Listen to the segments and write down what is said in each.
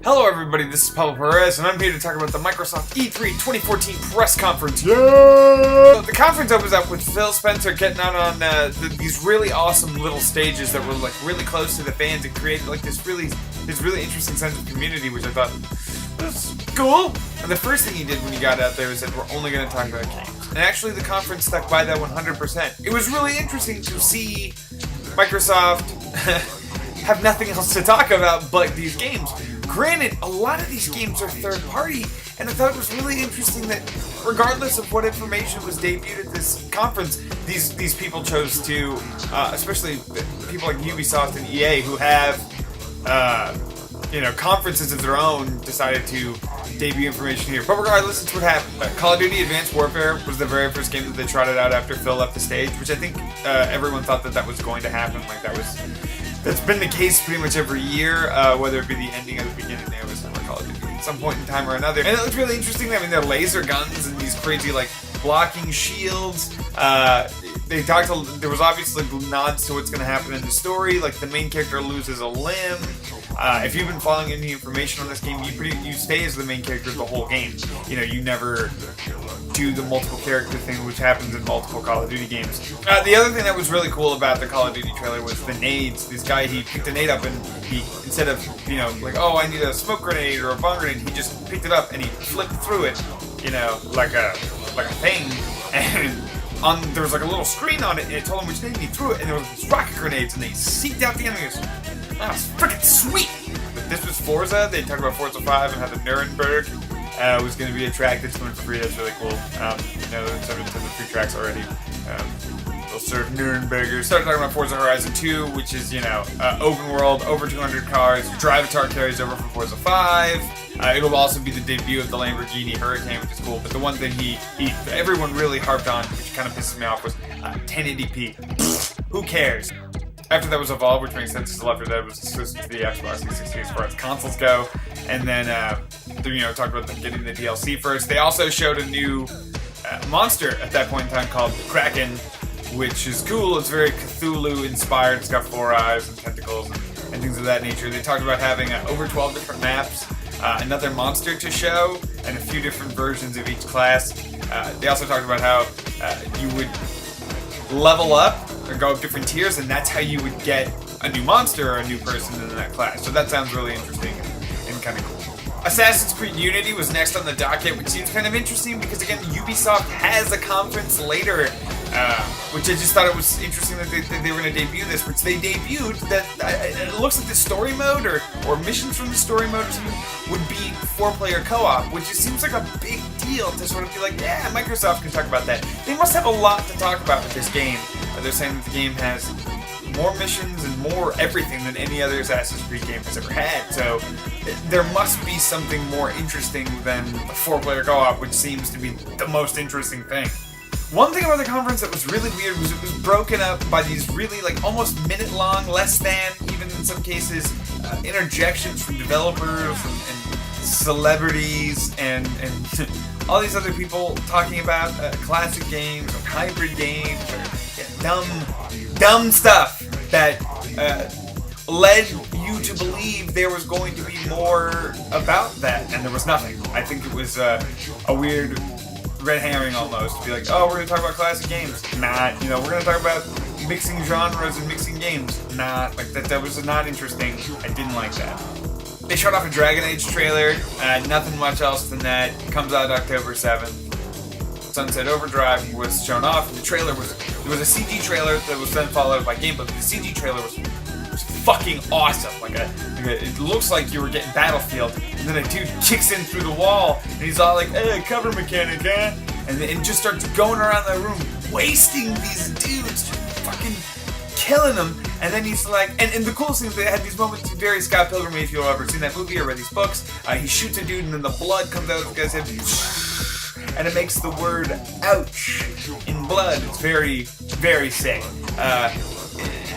Hello everybody, this is Pablo Perez, and I'm here to talk about the Microsoft E3 2014 press conference. Yeah! So the conference opens up with Phil Spencer getting out on these really awesome little stages that were like really close to the fans and created like this really interesting sense of community, which I thought was cool. And the first thing he did when he got out there was that we're only going to talk about games. And actually the conference stuck by that 100%. It was really interesting to see Microsoft have nothing else to talk about but these games. Granted, a lot of these games are third party, and I thought it was really interesting that regardless of what information was debuted at this conference, these people chose to, especially people like Ubisoft and EA who have, conferences of their own, decided to debut information here. But regardless, it's what happened. Call of Duty Advanced Warfare was the very first game that they trotted out after Phil left the stage, which I think everyone thought that was going to happen. Like that's been the case pretty much every year, whether it be the ending or the beginning. They always have Call of Duty at some point in time or another. And it looked really interesting. I mean, they're laser guns and these crazy like blocking shields. They talked. There was obviously nods to what's going to happen in the story. Like the main character loses a limb. If you've been following any information on this game, you stay as the main character the whole game. You know, you never do the multiple character thing, which happens in multiple Call of Duty games. The other thing that was really cool about the Call of Duty trailer was the nades. This guy, he picked a nade up and he, instead of, like, oh, I need a smoke grenade or a bomb grenade, he just picked it up and he flipped through it, like a thing. And there was like a little screen on it and it told him which nade, and he threw it, and there was these rocket grenades and they seeped out the enemies. That was freaking sweet! But this was Forza. They talked about Forza 5 and how the Nuremberg was going to be a track that's coming for free. That's really cool. There's tons of free tracks already. They'll serve Nurembergers. Started talking about Forza Horizon 2, which is, open world, over 200 cars. Drive-a-tar carries over from Forza 5. It'll also be the debut of the Lamborghini Hurricane, which is cool. But the one thing everyone really harped on, which kind of pisses me off, was 1080p. Who cares? After that was Evolve, which makes sense, because Left 4 Dead was exclusive to the Xbox 360 as far as consoles go. And then, talked about them getting the DLC first. They also showed a new monster at that point in time called Kraken, which is cool. It's very Cthulhu-inspired. It's got 4 eyes and tentacles and things of that nature. They talked about having over 12 different maps, another monster to show, and a few different versions of each class. They also talked about how you would level up or go up different tiers, and that's how you would get a new monster or a new person in that class. So that sounds really interesting and kind of cool. Assassin's Creed Unity was next on the docket, which seems kind of interesting because, again, Ubisoft has a conference later, which I just thought it was interesting that they were going to debut this, which they debuted. That it looks like the story mode or missions from the story mode or something would be 4-player co-op, which just seems like a big deal to sort of be like, yeah, Microsoft can talk about that. They must have a lot to talk about with this game. They're saying that the game has more missions and more everything than any other Assassin's Creed game has ever had, so there must be something more interesting than a 4-player co-op, which seems to be the most interesting thing. One thing about the conference that was really weird was it was broken up by these really like almost minute-long, less than, even in some cases, interjections from developers and celebrities and all these other people talking about classic games or hybrid games or dumb stuff that led you to believe there was going to be more about that, and there was nothing. I think it was a weird red herring almost, to be like, oh, we're going to talk about classic games. We're going to talk about mixing genres and mixing games. Like that was not interesting. I didn't like that. They showed off a Dragon Age trailer. Nothing much else than that. It comes out October 7th. Sunset Overdrive was shown off. The trailer was a CG trailer that was then followed by gameplay. But the CG trailer was fucking awesome. It looks like you were getting Battlefield, and then a dude kicks in through the wall, and he's all like, "Hey, cover mechanic, eh?" And then it just starts going around the room, wasting these dudes, just fucking killing them. And then he's like, and the coolest thing is they had these moments, very Scott Pilgrim, if you've ever seen that movie or read these books. He shoots a dude, and then the blood comes out of the guy's head, and it makes the word "ouch" in blood. It's very, very sick.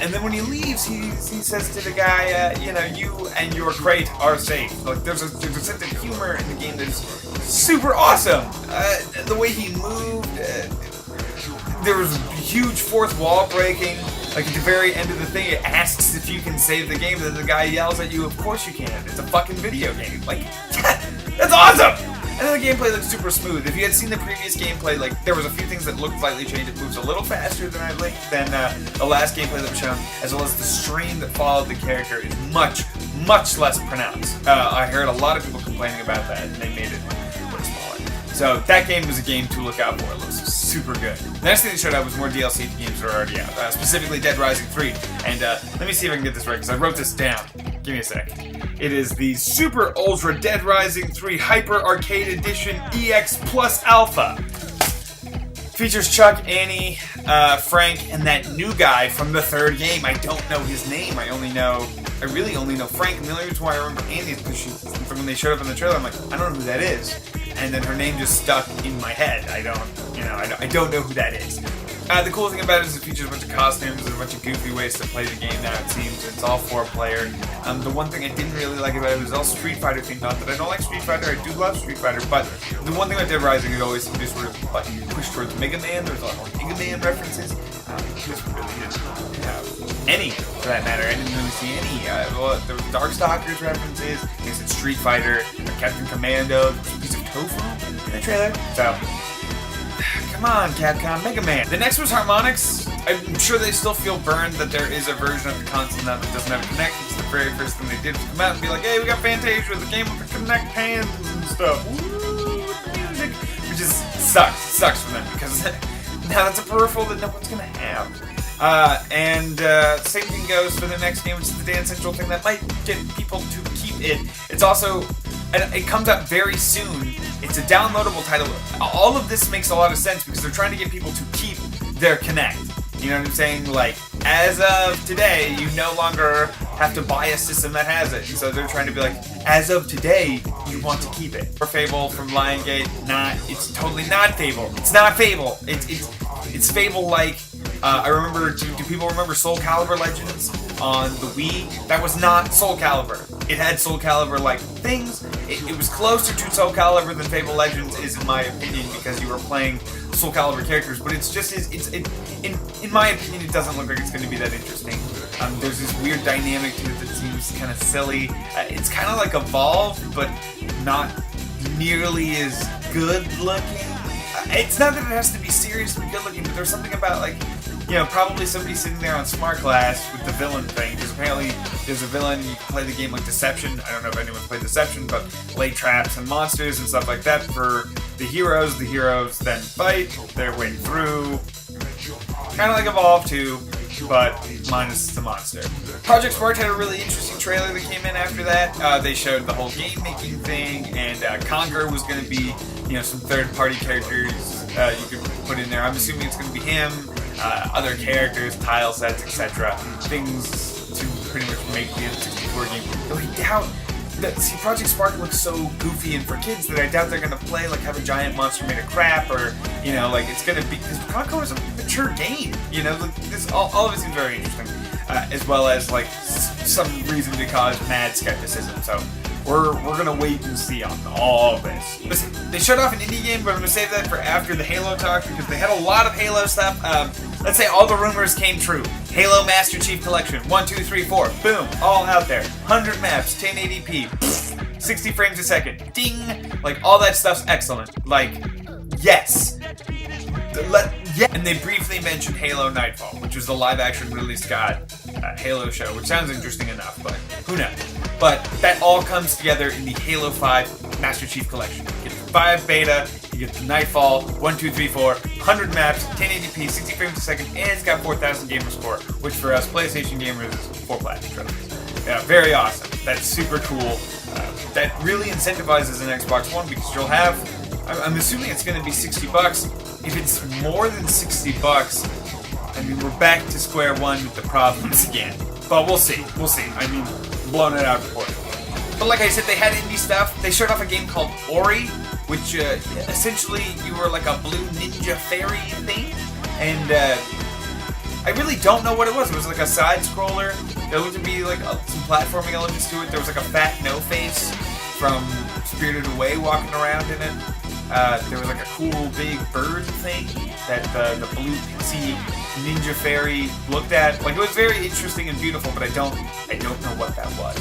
And then when he leaves, he says to the guy, you and your crate are safe. Like there's a sense of humor in the game that's super awesome. The way he moved, there was huge fourth wall breaking. Like at the very end of the thing, it asks if you can save the game, and then the guy yells at you, "Of course you can. It's a fucking video game." Like, that's awesome! And then the gameplay looks super smooth. If you had seen the previous gameplay, like, there was a few things that looked slightly changed. It moves a little faster than the last gameplay that was shown, as well as the stream that followed the character is much, much less pronounced. I heard a lot of people complaining about that, and they made it way smaller. So that game was a game to look out for. It looks super good. The next thing they showed out was more DLC to games that are already out, specifically Dead Rising 3. And let me see if I can get this right, because I wrote this down. Give me a sec. It is the Super Ultra Dead Rising 3 Hyper Arcade Edition EX Plus Alpha. Features Chuck, Annie, Frank, and that new guy from the third game. I don't know his name. I really only know Frank. And the only reason why I remember Annie is because from when they showed up in the trailer, I'm like, I don't know who that is. And then her name just stuck in my head. I don't know who that is. The cool thing about it is it features a bunch of costumes and a bunch of goofy ways to play the game now, it seems. It's all 4-player. The one thing I didn't really like about it was all Street Fighter themed. Not that I don't like Street Fighter, I do love Street Fighter, but the one thing about Dead Rising is always just sort of button you push towards Mega Man. There's a lot more Mega Man references. This really didn't have any, for that matter. I didn't really see any. There were Darkstalkers references, I said Street Fighter, Captain Commando, a piece of tofu in the trailer. So, come on, Capcom, Mega Man. The next was Harmonix. I'm sure they still feel burned that there is a version of the console now that doesn't have a Kinect. It's the very first thing they did was come out and be like, hey, we got Fantasia, the game with the Kinect hands and stuff. Woo, with the music. Which is sucks. It sucks for them because now that's a peripheral that no one's gonna have. Same thing goes for the next game, which is the Dance Central thing that might get people to keep it. It's also, it comes out very soon. It's a downloadable title. All of this makes a lot of sense because they're trying to get people to keep their Kinect. You know what I'm saying? Like, as of today, you no longer have to buy a system that has it. And so they're trying to be like, as of today, you want to keep it. Or Fable from Liongate, it's totally not Fable. It's not Fable. It's Fable-like. I remember, do people remember Soul Calibur Legends on the Wii? That was not Soul Calibur. It had Soul Calibur-like things. It was closer to Soul Calibur than Fable Legends is, in my opinion, because you were playing Soul Calibur characters, but it's just, in my opinion, it doesn't look like it's going to be that interesting. There's this weird dynamic to it that seems kind of silly. It's kind of like Evolve, but not nearly as good looking. It's not that it has to be seriously good looking, but there's something about, like, you know, probably somebody sitting there on Smart Glass with the villain thing, because apparently there's a villain, you can play the game like Deception. I don't know if anyone's played Deception, but lay traps and monsters and stuff like that for the heroes. The heroes then fight their way through. Kind of like Evolve 2, but minus the monster. Project Spark had a really interesting trailer that came in after that. They showed the whole game-making thing, and Conger was going to be, you know, some third-party characters you could put in there. I'm assuming it's going to be him, other characters, tile sets, etc. Things to pretty much make the N64 game. Though I doubt that, see, Project Spark looks so goofy and for kids that I doubt they're gonna play like have a giant monster made of crap, or, you know, like it's gonna be, because Conco is a mature game, you know. This all of it seems very interesting, as well as like some reason to cause mad skepticism. So we're gonna wait and see on all of this. Listen, they showed off an indie game, but I'm gonna save that for after the Halo talk because they had a lot of Halo stuff. Let's say all the rumors came true. Halo Master Chief Collection, 1, 2, 3, 4, boom, all out there. 100 maps, 1080p, 60 frames a second, ding. Like, all that stuff's excellent. Like, yes. Yeah. And they briefly mentioned Halo Nightfall, which was the live-action Ridley Scott Halo show, which sounds interesting enough, but who knows. But that all comes together in the Halo 5 Master Chief Collection. You get the 5 beta, you get the Nightfall, 1, 2, 3, 4, 100 maps, 1080p, 60 frames a second, and it's got 4,000 gamer score, which for us PlayStation gamers is 4 platinum trophies. Yeah, very awesome. That's super cool. That really incentivizes an Xbox One because you'll have, I'm assuming it's going to be $60. If it's more than $60, I mean, we're back to square one with the problems again. But we'll see. We'll see. I mean, blown it out before. But like I said, they had indie stuff. They showed off a game called Ori, which essentially you were like a blue ninja fairy thing. And I really don't know what it was. It was like a side scroller. There looked to be like some platforming elements to it. There was like a fat No-Face from Spirited Away walking around in it. There was like a cool big bird thing that the blue sea ninja fairy looked at. Like, it was very interesting and beautiful, but I don't know what that was.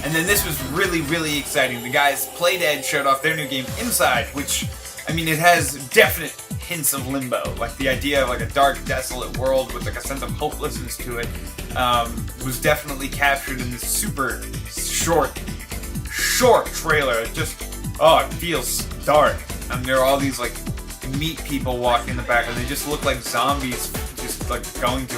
And then this was really, really exciting. The guys Playdead showed off their new game Inside, which, I mean, it has definite hints of Limbo. Like, the idea of like a dark, desolate world with like a sense of hopelessness to it was definitely captured in this super short trailer. It just, it feels dark. And there are all these like meat people walking in the back, and they just look like zombies, just like going to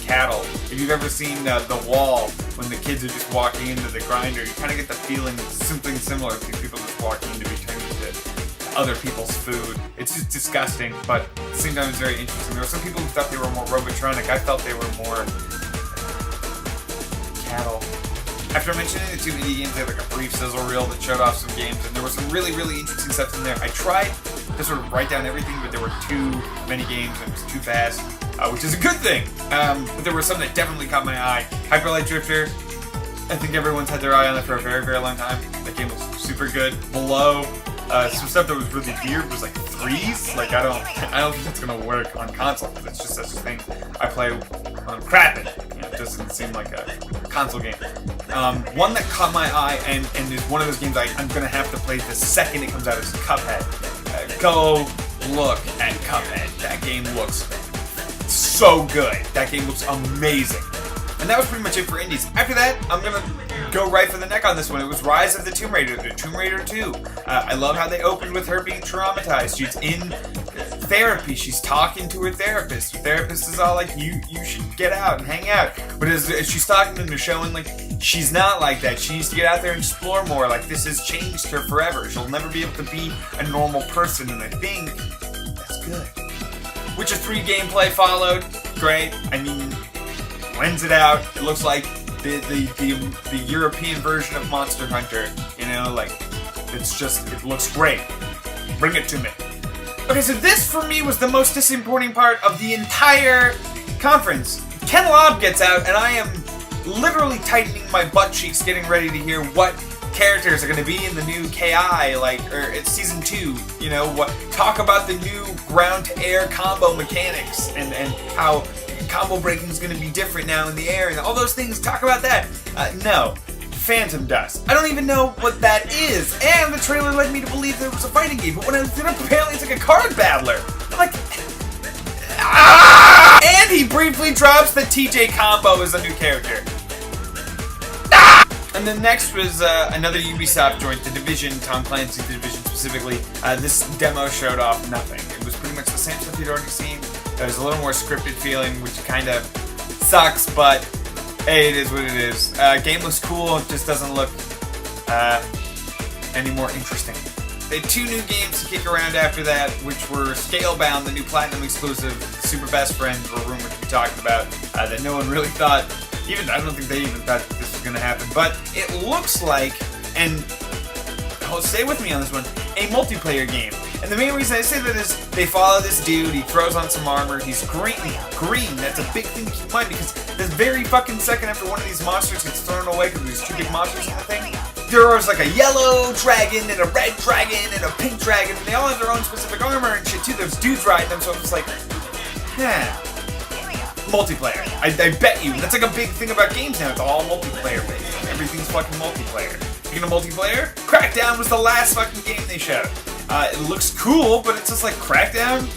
cattle. If you've ever seen The Wall, when the kids are just walking into the grinder, you kind of get the feeling something similar to people just walking in to be turned into other people's food. It's just disgusting, but at the same time it's very interesting. There were some people who thought they were more robotronic. I felt they were more cattle. After mentioning the two indie games, they had like a brief sizzle reel that showed off some games, and there was some really, really interesting stuff in there. I tried to sort of write down everything, but there were too many games and it was too fast, which is a good thing. But there were some that definitely caught my eye. Hyper Light Drifter, I think everyone's had their eye on it for a very, very long time. That game was super good. Below, some stuff that was really weird was like Threes. Like, I don't think that's gonna work on console, because it's just such a thing. I play on crapping. It doesn't seem like a console game. One that caught my eye and is one of those games I'm gonna have to play the second it comes out is Cuphead. Go look at Cuphead. That game looks so good. That game looks amazing. And that was pretty much it for indies. After that, I'm gonna go right for the neck on this one. It was Rise of the Tomb Raider, the Tomb Raider 2. I love how they opened with her being traumatized. She's in therapy. She's talking to her therapist. Her therapist is all like, you should get out and hang out. But as she's talking to them, they're showing like she's not like that. She needs to get out there and explore more. Like, this has changed her forever. She'll never be able to be a normal person, and I think that's good. Witcher 3 gameplay followed. Great. I mean, lends it out. It looks like the European version of Monster Hunter. You know, like, it looks great. Bring it to me. Okay, so this for me was the most disappointing part of the entire conference. Ken Lobb gets out, and I am literally tightening my butt cheeks getting ready to hear what characters are going to be in the new KI, or it's Season 2, you know, talk about the new ground-to-air combo mechanics, and how combo breaking is going to be different now in the air, and all those things. Talk about that. No. Phantom Dust. I don't even know what that is, and the trailer led me to believe there was a fighting game, but when I looked it up, apparently it's like a card battler. I'm like, and he briefly drops the TJ combo as a new character. And then next was another Ubisoft joint, The Division, Tom Clancy's The Division specifically. This demo showed off nothing. It was pretty much the same stuff you'd already seen. There's a little more scripted feeling, which kind of sucks, but hey, it is what it is. Game looks cool, it just doesn't look any more interesting. They had two new games to kick around after that, which were Scalebound, the new Platinum exclusive. Super Best Friends were rumored to be talking about, that no one really thought, I don't think they even thought this was going to happen. But it looks like, and stay with me on this one, a multiplayer game. And the main reason I say that is they follow this dude, he throws on some armor, he's green, that's a big thing to keep in mind, because the very fucking second after one of these monsters gets thrown away because there's two big monsters in the thing, there's like a yellow dragon and a red dragon and a pink dragon, and they all have their own specific armor and shit too. There's dudes riding them, so I'm just like, multiplayer. I bet you. That's like a big thing about games now. It's all multiplayer based. Everything's fucking multiplayer. Speaking of multiplayer, Crackdown was the last fucking game they showed. It looks cool, but it's just like Crackdown.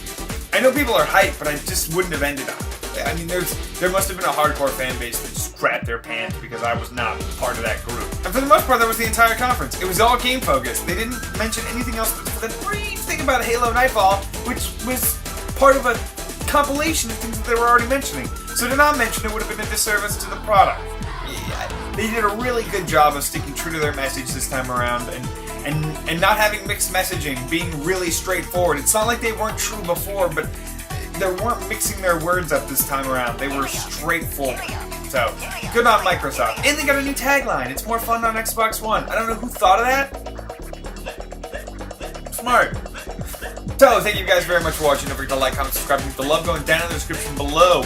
I know people are hyped, but I just wouldn't have ended on it. I mean, there must have been a hardcore fan base that just crapped their pants because I was not part of that group. And for the most part, that was the entire conference. It was all game focused. They didn't mention anything else but the brief thing about Halo Nightfall, which was part of a compilation of things that they were already mentioning. So to not mention it would have been a disservice to the product. Yeah, they did a really good job of sticking true to their message this time around and not having mixed messaging, being really straightforward. It's not like they weren't true before, but they weren't mixing their words up this time around. They were straightforward. So, good on Microsoft. And they got a new tagline. It's more fun on Xbox One. I don't know who thought of that. Smart. So, thank you guys very much for watching. Don't forget to like, comment, subscribe, hit the love going down in the description below.